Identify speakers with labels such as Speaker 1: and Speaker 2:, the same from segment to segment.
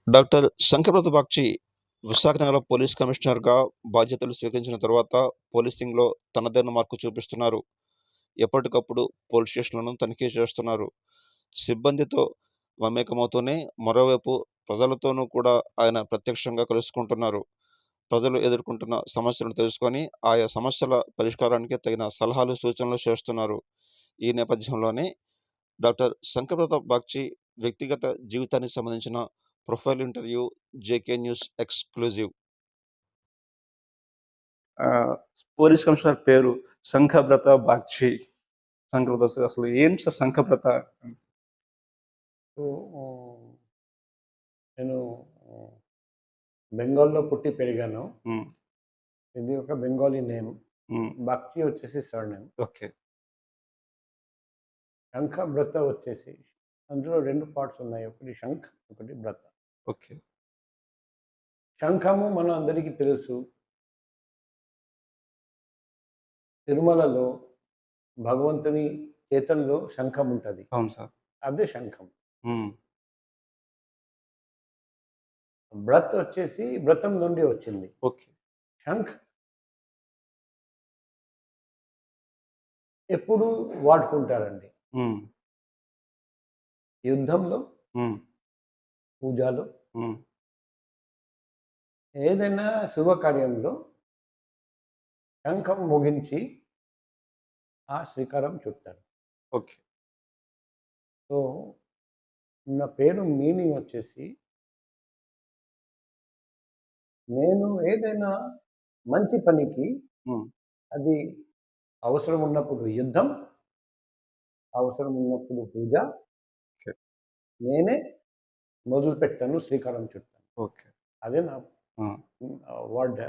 Speaker 1: Doctor Shankar Prasad Bagchi Visakha నగర police కమిషనర్‌గా బాధ్యతలు స్వీకరించిన తర్వాత పోలీసింగ్‌లో తనదైన మార్కు చూపిస్తున్నారు. ఎప్పటికప్పుడు పోలీస్ స్టేషన్‌లను తనిఖీ చేస్తున్నారు. సిబ్బందితో మమేకమవుతూనే మరోవైపు ప్రజలతోనూ కూడా ఆయన ప్రత్యక్షంగా కలుసుకుంటున్నారు. ప్రజలు ఎదుర్కొంటున్న సమస్యలను తెలుసుకొని ఆయా సమస్యల పరిష్కారానికి తగిన సలహాలు, సూచనలు చేస్తున్నారు. ఈ నేపథ్యంలోనే డాక్టర్ శంకరప్రసాద్ బాగ్చి వ్యక్తిగత జీవితానికి సంబంధించిన profile interview 'JK news' exclusive.
Speaker 2: ఆహ్, పోలీస్ కమిషనర్ పేరు శంఖబ్రత బాగ్చి. శంఖబ్రత అసలు ఏంటి సార్ శంఖబ్రత?
Speaker 3: సో, నేను బెంగాల్‌లో పుట్టి పెరిగాను.
Speaker 2: హ్మ్.
Speaker 3: ఇది ఒక బెంగాలీ నేమ్.
Speaker 2: హ్మ్.
Speaker 3: బాగ్చి వచ్చేసి సర్‌నేమ్.
Speaker 2: ఓకే.
Speaker 3: శంఖ, బ్రత వచ్చేసి అందులో 2 పార్ట్స్ ఉన్నాయి. ఒకటి శంఖ్, ఒకటి బ్రత.
Speaker 2: ఓకే.
Speaker 3: శంఖము మన అందరికీ తెలుసు. తిరుమలలో భగవంతుని చేతుల్లో శంఖం ఉంటది.
Speaker 2: అవును సార్.
Speaker 3: అదే శంఖం.
Speaker 2: హ్మ్.
Speaker 3: బ్రత్ వచ్చేసి వ్రతం నుండి వచ్చింది.
Speaker 2: ఓకే.
Speaker 3: శంఖ్ ఎప్పుడు వాడుకుంటారండి.
Speaker 2: హ్మ్.
Speaker 3: యుద్ధంలో,
Speaker 2: హ్మ్.
Speaker 3: పూజలో,
Speaker 2: హ్మ్.
Speaker 3: ఏదైనా శుభకార్యంలో శంఖం మోగించి ఆ శ్రీకారం చుడతారు.
Speaker 2: ఓకే.
Speaker 3: సో, నా పేరు మీనింగ్ వచ్చేసి నేను ఏదైనా మంచి పనికి
Speaker 2: హ్మ్.
Speaker 3: అది అవసరం ఉన్నప్పుడు యుద్ధం, అవసరం ఉన్నప్పుడు పూజ,
Speaker 2: ఓకే.
Speaker 3: నేనే మొదలుపెట్టాను, శ్రీకారం చుడతాను.
Speaker 2: ఓకే.
Speaker 3: అదే నా
Speaker 2: ఆ!
Speaker 3: వర్డ్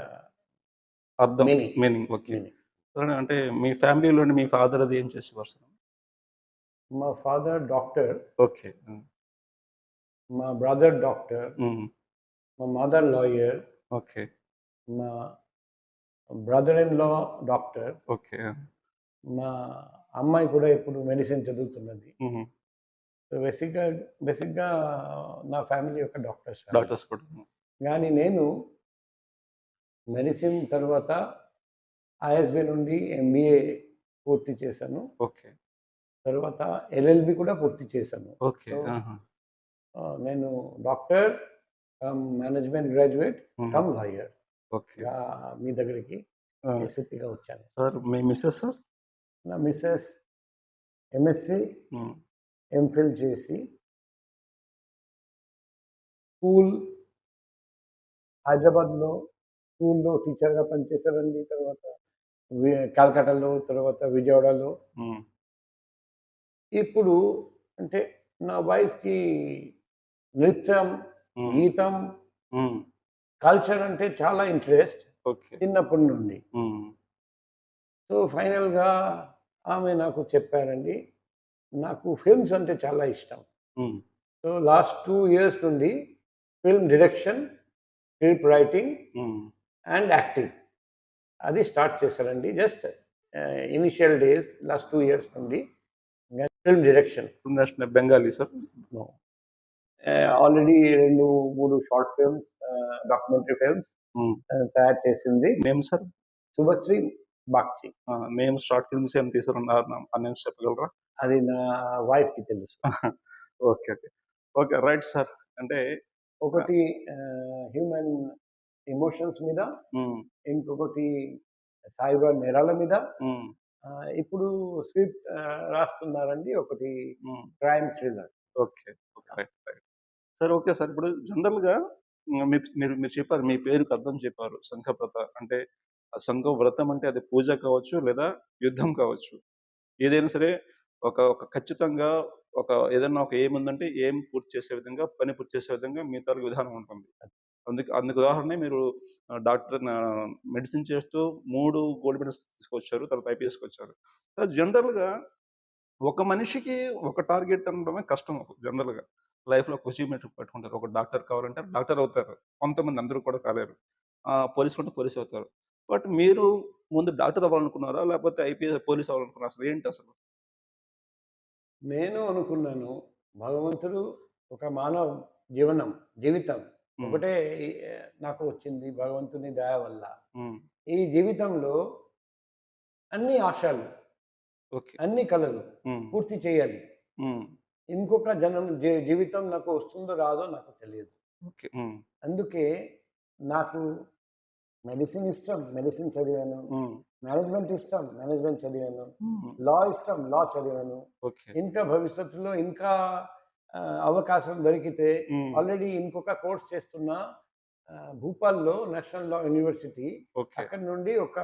Speaker 2: అర్థం
Speaker 3: మీనింగ్.
Speaker 2: మీనింగ్. ఓకే.
Speaker 3: మీనింగ్.
Speaker 2: సరే అంటే మీ ఫ్యామిలీలోని మీ ఫాదర్ అది ఏం చేసేవారు సార్?
Speaker 3: మా ఫాదర్ డాక్టర్,
Speaker 2: ఓకే. హ్మ్.
Speaker 3: మా బ్రదర్ డాక్టర్,
Speaker 2: హ్మ్.
Speaker 3: మా మదర్ లాయర్,
Speaker 2: ఓకే.
Speaker 3: మా brother in law doctor,
Speaker 2: okay. ఆ!
Speaker 3: మా అమ్మాయి కూడా ఇప్పుడు మెడిసిన్ చదువుతున్నది.
Speaker 2: హుహు.
Speaker 3: సో, బేసిక్‌గా నా ఫ్యామిలీ ఒక డాక్టర్స్ ఫ్యామిలీ.
Speaker 2: డాక్టర్స్ కూడా.
Speaker 3: గానీ నేను మెడిసిన్ తర్వాత ఐఎస్‌బి నుండి ఎంబీఏ పూర్తి చేశాను.
Speaker 2: ఓకే.
Speaker 3: తర్వాత ఎల్ఎల్‌బి కూడా పూర్తి చేశాను.
Speaker 2: ఓకే.
Speaker 3: సో,
Speaker 2: ఆహా!
Speaker 3: నేను డాక్టర్ కమ్ మేనేజ్మెంట్ గ్రాడ్యుయేట్
Speaker 2: హుహు.
Speaker 3: Come lawyer.
Speaker 2: ఓకే.
Speaker 3: మీ దగ్గరికి
Speaker 2: ఆ!
Speaker 3: ఎస్‌సిపిగా వచ్చాను.
Speaker 2: సార్ మీ మిసెస్ సార్?
Speaker 3: నా మిసెస్ ఎంఎస్‌సి,
Speaker 2: హ్మ్.
Speaker 3: ఎంఫిల్ చేసి స్కూల్ హైదరాబాద్‌లో స్కూల్‌లో టీచర్‌గా పనిచేశారండి. తర్వాత కలకట్టాలో, తర్వాత విజయవాడలో.
Speaker 2: హ్మ్.
Speaker 3: ఇప్పుడు అంటే నా వైఫ్‌కి నృత్యం,
Speaker 2: హ్మ్.
Speaker 3: గీతం,
Speaker 2: హ్మ్.
Speaker 3: కల్చర్ అంటే చాలా ఇంట్రెస్ట్
Speaker 2: ఓకే.
Speaker 3: చిన్నప్పటి నుండి.
Speaker 2: హ్మ్.
Speaker 3: సో, ఫైనల్‌గా ఆమె నాకు చెప్పారండి. నాకు ఫిల్మ్స్ అంటే చాలా ఇష్టం.
Speaker 2: హ్మ్.
Speaker 3: సో, లాస్ట్ 2 ఇయర్స్ నుండి film direction, script writing
Speaker 2: hmm.
Speaker 3: And acting అది స్టార్ట్ చేశారండి. Just initial days last 2 years నుండి film direction.
Speaker 2: National Bengali sir?
Speaker 3: No. Already 2, 3 short films, documentary films
Speaker 2: hmm.
Speaker 3: తయారు చేసింది
Speaker 2: name sir?
Speaker 3: Subhashree Bagchi.
Speaker 2: Name short films ఏం తీశారన్నారు ఆ names చెప్పగలరా?
Speaker 3: అది నా వైఫ్‌కి తెలుసు.
Speaker 2: Okay. Okay. Okay. Right sir. అంటే
Speaker 3: ఒకటి హ్యూమన్ ఎమోషన్స్ మీద,
Speaker 2: హ్మ్.
Speaker 3: ఇంకొకటి సైబర్ నేరాల మీద.
Speaker 2: హ్మ్.
Speaker 3: ఇప్పుడు స్క్రిప్ట్ రాస్తున్నారండి. ఒకటి
Speaker 2: హ్మ్.
Speaker 3: Crime thriller.
Speaker 2: Okay. Okay. Right. Right. Sir okay sir. ఇప్పుడు జనరల్‌గా మీరు మీరు చెప్పారు. మీ పేరుకి అర్థం చెప్పారు. శంఖప్రత అంటే ఆ శంఖం వ్రతం అంటే అది పూజ కావచ్చు, లేదా యుద్ధం కావచ్చు. ఏదైనా సరే ఒక ఒక ఖచ్చితంగా ఏదన్నా ఒక ఎయిమ్ ఉందంటే ఎయిమ్ పూర్తి చేసే విధంగా, పని పూర్తి చేసే విధంగా మీ తాలూకు విధానం ఉంటుంది. అందుకు ఉదాహరణే మీరు మెడిసిన్ చేస్తూ 3 గోల్డ్ మెడల్స్ తీసుకొచ్చారు. తర్వాత ఐపీఎస్‌కొచ్చారు. జనరల్‌గా ఒక మనిషికి ఒక టార్గెట్ అనడమే కష్టం జనరల్‌గా. లైఫ్‌లో ఒక అచీవ్‌మెంట్ పెట్టుకుంటారు. ఒక డాక్టర్ కావాలంటే డాక్టర్ అవుతారు. కొంతమంది అందరూ కూడా కాలేరు. పోలీస్ అంటే పోలీస్ అవుతారు. బట్ మీరు ముందు డాక్టర్ అవ్వాలనుకున్నారా? లేకపోతే పోలీస్ అవ్వాలనుకున్నారా? అసలు ఏంటసలు?
Speaker 3: నేను అనుకున్నాను, భగవంతుడు ఒక మానవ జీవనం, జీవితం
Speaker 2: హ్మ్.
Speaker 3: ఒకటే ఈ నాకు వచ్చింది భగవంతుని దయ వల్ల.
Speaker 2: హ్మ్.
Speaker 3: ఈ జీవితంలో అన్ని ఆశలు,
Speaker 2: ఓకే.
Speaker 3: అన్ని కలలు
Speaker 2: హ్మ్.
Speaker 3: పూర్తి చేయాలి.
Speaker 2: హ్మ్.
Speaker 3: ఇంకొక జనం జీవితం నాకు వస్తుందో రాదో నాకు తెలియదు.
Speaker 2: ఓకే. హ్మ్.
Speaker 3: అందుకే నాకు మెడిసిన్ ఇష్టం, మెడిసిన్ చదివాను.
Speaker 2: హ్మ్.
Speaker 3: మేనేజ్మెంట్ ఇష్టం, మేనేజ్మెంట్ చదివాను.
Speaker 2: హ్మ్.
Speaker 3: లా ఇష్టం, లా చదివాను.
Speaker 2: ఓకే.
Speaker 3: ఇంకా భవిష్యత్తులో ఇంకా అవకాశం దొరికితే
Speaker 2: హ్మ్.
Speaker 3: ఆల్రెడీ ఇంకొక కోర్స్ చేస్తున్నా భూపాల్‌లో నేషనల్ లా యూనివర్సిటీ.
Speaker 2: ఓకే.
Speaker 3: అక్కడి నుండి ఒక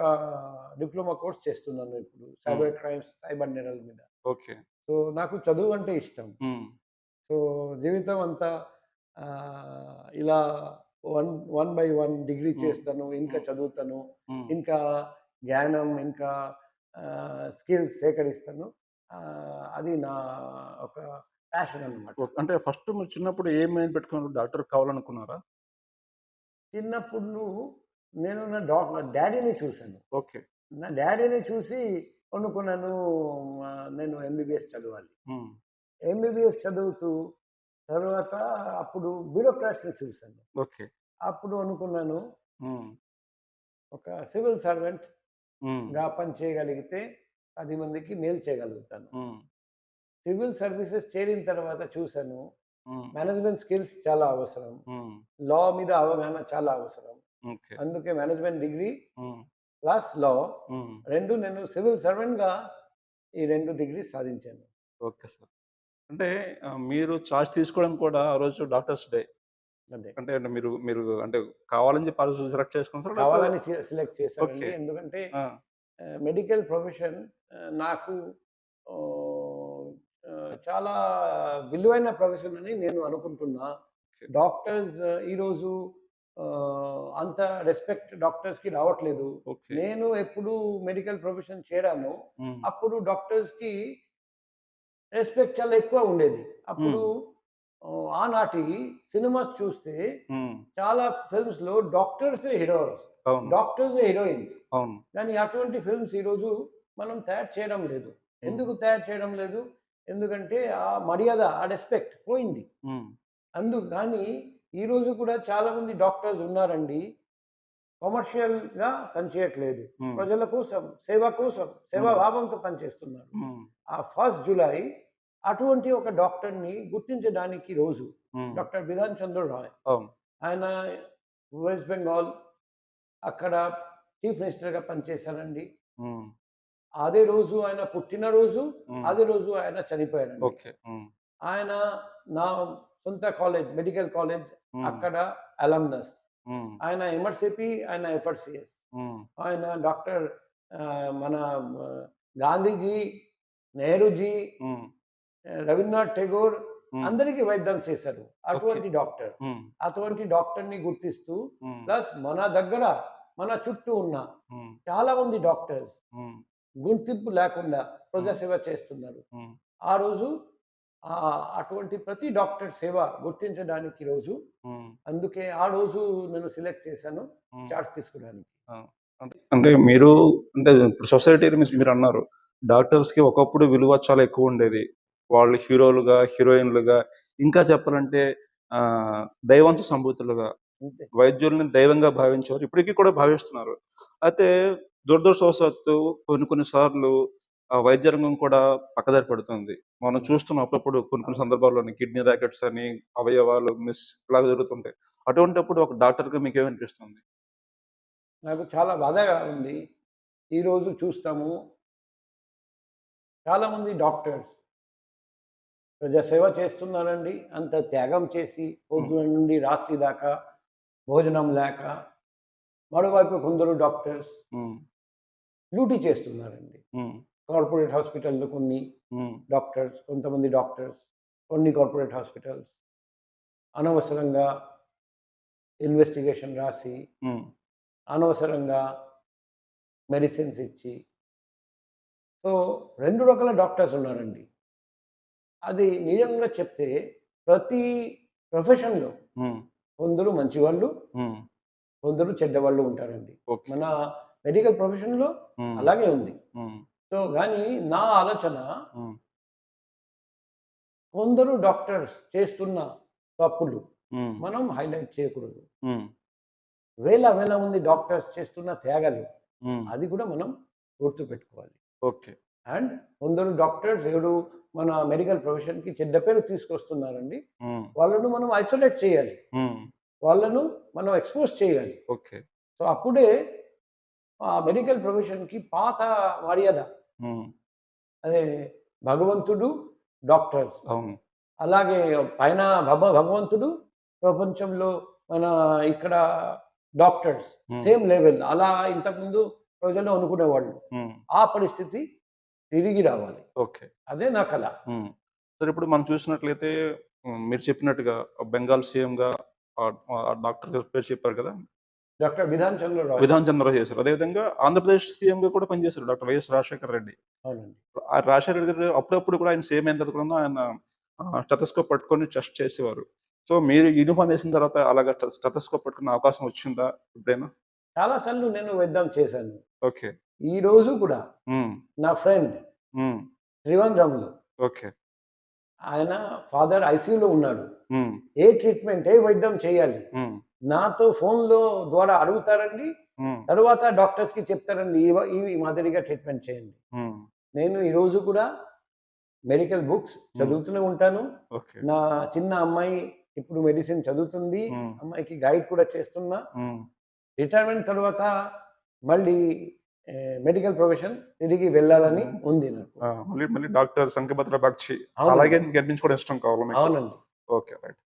Speaker 3: డిప్లొమా కోర్స్ చేస్తున్నాను ఇప్పుడు.
Speaker 2: హ్మ్.
Speaker 3: సైబర్ క్రైమ్స్, సైబర్ నేరాల మీద.
Speaker 2: ఓకే.
Speaker 3: సో, నాకు చదువు అంటే ఇష్టం.
Speaker 2: హ్మ్.
Speaker 3: సో, జీవితం అంతా ఇలా one one by one degree
Speaker 2: హ్మ్.
Speaker 3: చేస్తాను. ఇంకా
Speaker 2: హ్మ్.
Speaker 3: చదువుతాను.
Speaker 2: హ్మ్.
Speaker 3: ఇంకా జ్ఞానం, ఇంకా స్కిల్స్ సేకరిస్తాను. అది నా ఒక ప్యాషన్ అన్నమాట.
Speaker 2: అంటే ఫస్ట్ మీరు చిన్నప్పుడు ఏం ఎయిమ్ పెట్టుకున్నారు? డాక్టర్ కావాలనుకున్నారా?
Speaker 3: చిన్నప్పుడు నేను నా డ్యాడీని చూసాను.
Speaker 2: ఓకే.
Speaker 3: నా డ్యాడీని చూసి అనుకున్నాను నేను ఎంబీబీఎస్ చదవాలి.
Speaker 2: హ్మ్.
Speaker 3: ఎంబీబీఎస్ చదువుతూ తర్వాత అప్పుడు బ్యూరోక్రాట్స్‌ని చూసాను.
Speaker 2: ఓకే.
Speaker 3: అప్పుడు అనుకున్నాను
Speaker 2: హ్మ్.
Speaker 3: ఒక సివిల్
Speaker 2: హ్మ్.
Speaker 3: సర్వెంట్‌గా పని చేయగలిగితే 10 మందికి మేలు చేయగలుగుతాను.
Speaker 2: హ్మ్.
Speaker 3: సివిల్ సర్వీసెస్ చేరిన తర్వాత చూసాను
Speaker 2: హ్మ్.
Speaker 3: మేనేజ్మెంట్ స్కిల్స్ చాలా అవసరం.
Speaker 2: హ్మ్.
Speaker 3: లా మీద అవగాహన చాలా అవసరం.
Speaker 2: ఓకే.
Speaker 3: అందుకే మేనేజ్మెంట్ డిగ్రీ
Speaker 2: హ్మ్.
Speaker 3: ప్లస్ లా
Speaker 2: హ్మ్.
Speaker 3: 2 నేను సివిల్ సర్వెంట్‌గా ఈ 2 డిగ్రీస్ సాధించాను.
Speaker 2: Okay sir. అంటే మీరు చార్జ్ తీసుకోవడం కూడా ఆ రోజు డాక్టర్స్ డే.
Speaker 3: అదే.
Speaker 2: అంటే మీరు మీరు అంటే కావాలని చెప్పి ఆ రోజు సెలెక్ట్ చేసుకున్నారా? లేకపోతే
Speaker 3: కావాలని సెలెక్ట్ చేశారండి.
Speaker 2: ఓకే.
Speaker 3: ఎందుకంటే
Speaker 2: ఆ!
Speaker 3: మెడికల్ ప్రొఫెషన్ నాకు ఆహ్, చాలా విలువైన ప్రొఫెషన్ అని నేను అనుకుంటున్నా.
Speaker 2: ఓకే.
Speaker 3: డాక్టర్స్ ఈరోజు అంత రెస్పెక్ట్ డాక్టర్స్‌కి రావట్లేదు.
Speaker 2: ఓకే.
Speaker 3: నేను ఎప్పుడు మెడికల్ ప్రొఫెషన్ చేరానో,
Speaker 2: హ్మ్.
Speaker 3: అప్పుడు డాక్టర్స్‌కి రెస్పెక్ట్ చాలా ఎక్కువ ఉండేది. అప్పుడు
Speaker 2: హ్మ్.
Speaker 3: ఆనాటి సినిమాస్ చూస్తే
Speaker 2: హ్మ్.
Speaker 3: చాలా ఫిల్మ్స్‌లో డాక్టర్సే హీరోస్.
Speaker 2: అవును.
Speaker 3: డాక్టర్సే హీరోయిన్స్.
Speaker 2: అవును.
Speaker 3: కానీ అటువంటి ఫిల్మ్స్ ఈరోజు మనం తయారు చేయడం లేదు.
Speaker 2: హ్మ్.
Speaker 3: ఎందుకు తయారు చేయడం లేదు? ఎందుకంటే ఆ మర్యాద, ఆ రెస్పెక్ట్ పోయింది.
Speaker 2: హ్మ్.
Speaker 3: కానీ ఈరోజు కూడా చాలామంది డాక్టర్స్ ఉన్నారండి. కమర్షియల్‌గా పనిచేయట్లేదు.
Speaker 2: హ్మ్.
Speaker 3: ప్రజల కోసం, సేవ కోసం, సేవా
Speaker 2: హ్మ్.
Speaker 3: భావంతో పనిచేస్తున్నారు.
Speaker 2: హ్మ్.
Speaker 3: ఆ ఫస్ట్ జులై అటువంటి ఒక డాక్టర్‌ని గుర్తించడానికి రోజు.
Speaker 2: హ్మ్.
Speaker 3: డాక్టర్ బిధాన్ చంద్ర రాయ్.
Speaker 2: అవును.
Speaker 3: ఆయన వెస్ట్ బెంగాల్ అక్కడ చీఫ్ మినిస్టర్‌గా పనిచేశారండి.
Speaker 2: హ్మ్.
Speaker 3: అదే రోజు ఆయన పుట్టినరోజు,
Speaker 2: హ్మ్.
Speaker 3: అదే రోజు ఆయన చనిపోయారండి.
Speaker 2: ఓకే. హ్మ్.
Speaker 3: ఆయన నా సొంత కాలేజ్, మెడికల్ కాలేజ్
Speaker 2: హ్మ్.
Speaker 3: అక్కడ అలమ్నస్.
Speaker 2: హ్మ్.
Speaker 3: ఆయన ఎంఎస్‌సిపి, ఆయన ఎఫ్ఆర్‌సిఎస్.
Speaker 2: హ్మ్.
Speaker 3: ఆయన డాక్టర్ మన గాంధీజీ, నెహ్రూజీ,
Speaker 2: హ్మ్.
Speaker 3: రవీంద్రనాథ్ ఠాగూర్
Speaker 2: హ్మ్.
Speaker 3: అందరికీ వైద్యం చేశారు.
Speaker 2: ఓకే.
Speaker 3: అటువంటి డాక్టర్.
Speaker 2: హ్మ్.
Speaker 3: అటువంటి డాక్టర్‌ని గుర్తిస్తూ
Speaker 2: హ్మ్.
Speaker 3: ప్లస్ మన దగ్గర, మన చుట్టూ ఉన్న
Speaker 2: హ్మ్.
Speaker 3: చాలామంది డాక్టర్స్
Speaker 2: హ్మ్.
Speaker 3: గుర్తింపు లేకుండా
Speaker 2: హ్మ్.
Speaker 3: ప్రజాసేవ చేస్తున్నారు.
Speaker 2: హ్మ్.
Speaker 3: ఆ రోజు అటువంటి ప్రతి డాక్టర్ సేవ గుర్తించడానికి రోజు.
Speaker 2: హ్మ్.
Speaker 3: అందుకే ఆ రోజు నేను సెలెక్ట్ చేశాను
Speaker 2: హ్మ్.
Speaker 3: చార్ట్స్ తీసుకోవడానికి.
Speaker 2: ఆ! అంటే మీరు అంటే ఇప్పుడు సొసైటీని మీరన్నారు. డాక్టర్స్‌కి ఒకప్పుడు విలువ చాలా ఎక్కువుండేది. వాళ్ళు హీరోలుగా, హీరోయిన్‌లుగా ఇంకా చెప్పాలంటే దైవాంశ సంభూతులుగా
Speaker 3: అంతే.
Speaker 2: వైద్యుల్ని దైవంగా భావించేవారు. ఇప్పటికి కూడా భావిస్తున్నారు. అయితే దురదృష్టవశాత్తు కొన్ని కొన్ని సార్లు వైద్య రంగం కూడా పక్కదారి పడుతుంది. మనం
Speaker 3: అవును.
Speaker 2: చూస్తున్నాం అప్పుడప్పుడు కొన్ని కొన్ని
Speaker 3: అవును.
Speaker 2: సందర్భాల్లోని కిడ్నీ ర్యాకెట్స్ అని, అవయవాలు ఇలాగ జరుగుతుంటాయి. అటువంటప్పుడు ఒక డాక్టర్‌గా మీకేమనిపిస్తుంది?
Speaker 3: నాకు చాలా బాధగా ఉంది. ఈరోజు చూస్తాము చాలామంది డాక్టర్స్ ప్రజాసేవ చేస్తున్నారండి. అంత త్యాగం చేసి
Speaker 2: హ్మ్.
Speaker 3: పొద్దున నుండి రాత్రి దాకా భోజనం లేక, మరోవైపు కొందరు డాక్టర్స్
Speaker 2: హ్మ్.
Speaker 3: డ్యూటీ చేస్తున్నారండి.
Speaker 2: హ్మ్.
Speaker 3: కార్పొరేట్ హాస్పిటల్‌లో కొన్ని
Speaker 2: హ్మ్.
Speaker 3: డాక్టర్స్, కొంతమంది డాక్టర్స్, కొన్ని కార్పొరేట్ హాస్పిటల్స్ అనవసరంగా ఇన్వెస్టిగేషన్ రాసి,
Speaker 2: హ్మ్.
Speaker 3: అనవసరంగా మెడిసిన్స్ ఇచ్చి, సో 2 రకాల డాక్టర్స్ ఉన్నారండి. అది నిజంగా చెప్తే ప్రతి ప్రొఫెషన్‌లో
Speaker 2: హ్మ్.
Speaker 3: కొందరు మంచివాళ్ళు,
Speaker 2: హ్మ్.
Speaker 3: కొందరు చెడ్డవాళ్ళు ఉంటారండి.
Speaker 2: ఓకే.
Speaker 3: మన మెడికల్ ప్రొఫెషన్‌లో
Speaker 2: హ్మ్.
Speaker 3: అలాగే ఉంది.
Speaker 2: హ్మ్.
Speaker 3: సో, గానీ నా ఆలోచన
Speaker 2: హ్మ్.
Speaker 3: కొందరు డాక్టర్స్ చేస్తున్న తప్పులు
Speaker 2: హ్మ్.
Speaker 3: మనం హైలైట్ చేయకూడదు.
Speaker 2: హ్మ్.
Speaker 3: వేల వేల మంది డాక్టర్స్ చేస్తున్న త్యాగాలు
Speaker 2: హ్మ్.
Speaker 3: అది కూడా మనం గుర్తుపెట్టుకోవాలి.
Speaker 2: ఓకే.
Speaker 3: అండ్ కొందరు డాక్టర్స్ ఎవరు మన మెడికల్ ప్రొఫెషన్‌కి చెడ్డ పేరు తీసుకొస్తున్నారండి.
Speaker 2: హ్మ్.
Speaker 3: వాళ్ళను మనం ఐసోలేట్ చేయాలి.
Speaker 2: హ్మ్.
Speaker 3: వాళ్ళను మనం ఎక్స్‌పోజ్ చేయాలి.
Speaker 2: ఓకే.
Speaker 3: సో, అప్పుడే ఆ మెడికల్ ప్రొఫెషన్‌కి పాత మర్యాద.
Speaker 2: హ్మ్.
Speaker 3: అదే భగవంతుడు, డాక్టర్స్.
Speaker 2: అవును.
Speaker 3: అలాగే పైన భగవంతుడు, ప్రపంచంలో మన ఇక్కడ డాక్టర్స్.
Speaker 2: హ్మ్.
Speaker 3: Same level. అలా ఇంతకుముందు ప్రజలు అనుకునేవాళ్ళు.
Speaker 2: హ్మ్.
Speaker 3: ఆ పరిస్థితి తిరిగి రావాలి.
Speaker 2: ఓకే.
Speaker 3: అదే నా కల.
Speaker 2: హ్మ్. సరే ఇప్పుడు మనం చూసినట్లయితే మీరు చెప్పినట్టుగా బెంగాల్ సీఎంగా ఆ డాక్టర్ గారి పేరు చెప్పారు కదా!
Speaker 3: డాక్టర్ బిధాన్ చంద్ర రాయ్.
Speaker 2: విధాన్ చంద్రరావు చేశారు. అదేవిధంగా ఆంధ్రప్రదేశ్ సీఎంగా కూడా పనిచేశారు డాక్టర్ వైఎస్ రాజశేఖర రెడ్డి.
Speaker 3: అవునండి.
Speaker 2: ఆ రాజశేఖర రెడ్డి గారు అప్పుడప్పుడు కూడా ఆయన సీఎం అయిన తర్వాత కూడా ఆయన స్టెతస్కోప్ పట్టుకొని చెస్ట్ చేసేవారు. సో, మీరు యూనిఫార్మ్ వేసిన తర్వాత అలాగా స్టెతస్కోప్ పట్టుకునే అవకాశం వచ్చిందా ఎప్పుడైనా?
Speaker 3: చాలా సార్లు నేను వైద్యం చేశాను.
Speaker 2: ఓకే.
Speaker 3: ఈరోజు కూడా
Speaker 2: హ్మ్.
Speaker 3: నా ఫ్రెండ్
Speaker 2: హ్మ్.
Speaker 3: త్రివంద్రంలో
Speaker 2: ఓకే.
Speaker 3: ఆయన ఫాదర్ ఐసీయూలో ఉన్నాడు.
Speaker 2: హ్మ్.
Speaker 3: ఏ ట్రీట్మెంట్, ఏ వైద్యం చేయాలి?
Speaker 2: హ్మ్.
Speaker 3: నాతో ఫోన్‌లో ద్వారా అడుగుతారండి.
Speaker 2: హ్మ్.
Speaker 3: తరువాత డాక్టర్స్‌కి చెప్తారండి. ఈ మాదిరిగా ట్రీట్మెంట్ చేయండి.
Speaker 2: హ్మ్.
Speaker 3: నేను ఈరోజు కూడా మెడికల్ బుక్స్
Speaker 2: హ్మ్.
Speaker 3: చదువుతూనే ఉంటాను.
Speaker 2: ఓకే.
Speaker 3: నా చిన్న అమ్మాయి ఇప్పుడు మెడిసిన్ చదువుతుంది.
Speaker 2: హ్మ్.
Speaker 3: అమ్మాయికి గైడ్ కూడా చేస్తున్నా.
Speaker 2: హ్మ్.
Speaker 3: రిటైర్మెంట్ తర్వాత మళ్ళీ మెడికల్ ప్రొఫెషన్ తిరిగి వెళ్ళాలని
Speaker 2: హ్మ్.
Speaker 3: ఉంది నాకు.
Speaker 2: ఆ! మళ్ళీ మళ్ళీ డాక్టర్ సంఘమిత్ర బక్షి
Speaker 3: అవునండి.
Speaker 2: అలాగే గెలిపించుకోవడం ఇష్టం కావాలా మీకు?
Speaker 3: అవునండి.
Speaker 2: ఓకే. రైట్.